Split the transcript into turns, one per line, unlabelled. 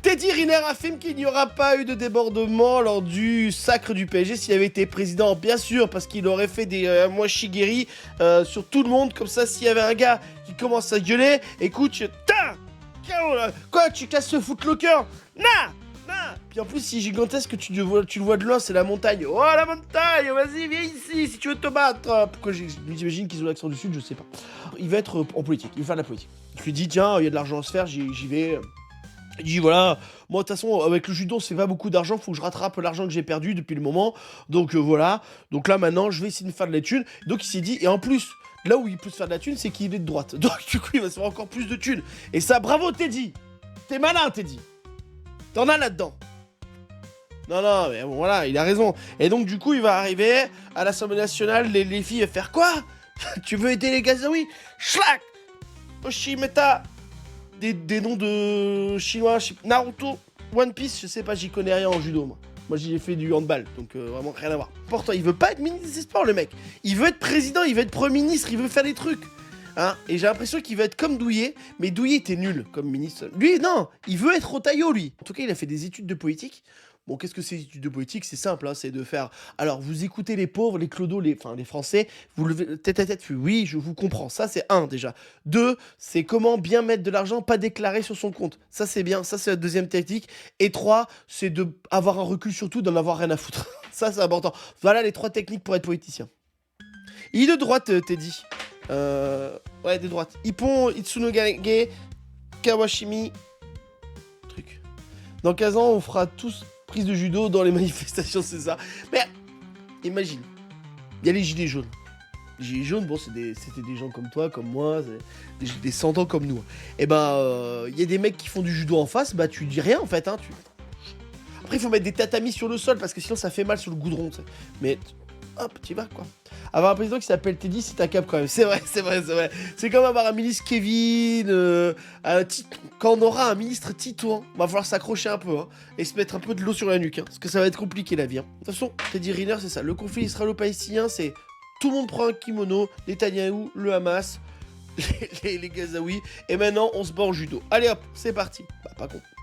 Teddy Riner affirme qu'il n'y aura pas eu de débordement lors du sacre du PSG s'il avait été président, bien sûr, parce qu'il aurait fait des moishigiri sur tout le monde, comme ça, s'il y avait un gars qui commence à gueuler, écoute, quoi, tu casses ce footlocker? Nah! Puis en plus, si gigantesque que tu le vois de loin, c'est la montagne. Oh, la montagne, vas-y, viens ici, si tu veux te battre. Pourquoi j'imagine qu'ils ont l'accent du sud, je sais pas. Il va être en politique, il va faire de la politique. Je lui dis, tiens, il y a de l'argent à se faire, j'y vais. Il dit, voilà, moi, de toute façon, avec le judo, c'est pas beaucoup d'argent, faut que je rattrape l'argent que j'ai perdu depuis le moment. Donc voilà, donc là, maintenant, je vais essayer de me faire de la thune. Donc il s'est dit, et en plus, là où il peut se faire de la thune, c'est qu'il est de droite. Donc du coup, il va se faire encore plus de thunes. Et ça, bravo, Teddy. T'es malin, Teddy. T'en as là-dedans. Non, mais bon, voilà, il a raison. Et donc, du coup, il va arriver à l'Assemblée nationale, les filles vont faire quoi? Tu veux aider les Gazaouis? Schlack! Oshimeta! Des noms de chinois, Naruto, One Piece, je sais pas, j'y connais rien en judo, moi. Moi, j'y ai fait du handball, donc vraiment rien à voir. Pourtant, il veut pas être ministre des Sports, le mec. Il veut être président, il veut être premier ministre, il veut faire des trucs. Hein, et j'ai l'impression qu'il va être comme Douillet, mais Douillet était nul comme ministre. Lui, non, il veut être Rotaillot, lui. En tout cas, il a fait des études de politique. Bon, qu'est-ce que c'est les études de politique? C'est simple, hein, c'est de faire... Alors, vous écoutez les pauvres, les clodos, les Français, vous levez tête à tête, oui, je vous comprends. Ça, c'est un, déjà. Deux, c'est comment bien mettre de l'argent pas déclaré sur son compte. Ça, c'est bien, ça, c'est la deuxième technique. Et trois, c'est de avoir un recul surtout, d'en avoir rien à foutre. Ça, c'est important. Voilà les trois techniques pour être politicien. Il est de droite, Teddy. Ouais, de droite. Ippon, Itsunogage, Kawashimi. Truc. Dans 15 ans, on fera tous prise de judo dans les manifestations, c'est ça. Mais imagine, il y a les gilets jaunes. Les gilets jaunes, bon, c'était des gens comme toi, comme moi, des centants comme nous. Et ben, il y a des mecs qui font du judo en face, bah tu dis rien en fait. Hein, Après, il faut mettre des tatamis sur le sol parce que sinon ça fait mal sur le goudron. T'sais. Mais hop, tu y vas quoi. Avoir un président qui s'appelle Teddy, c'est un cap quand même. C'est vrai. C'est comme avoir un ministre Kevin. Quand on aura un ministre Tito, va falloir s'accrocher un peu et se mettre un peu de l'eau sur la nuque. Parce que ça va être compliqué la vie. De toute façon, Teddy Riner, c'est ça. Le conflit israélo-palestinien, c'est tout le monde prend un kimono, Netanyahou, le Hamas, les Gazaouis. Et maintenant, on se bat en judo. Allez hop, c'est parti. Bah, pas con.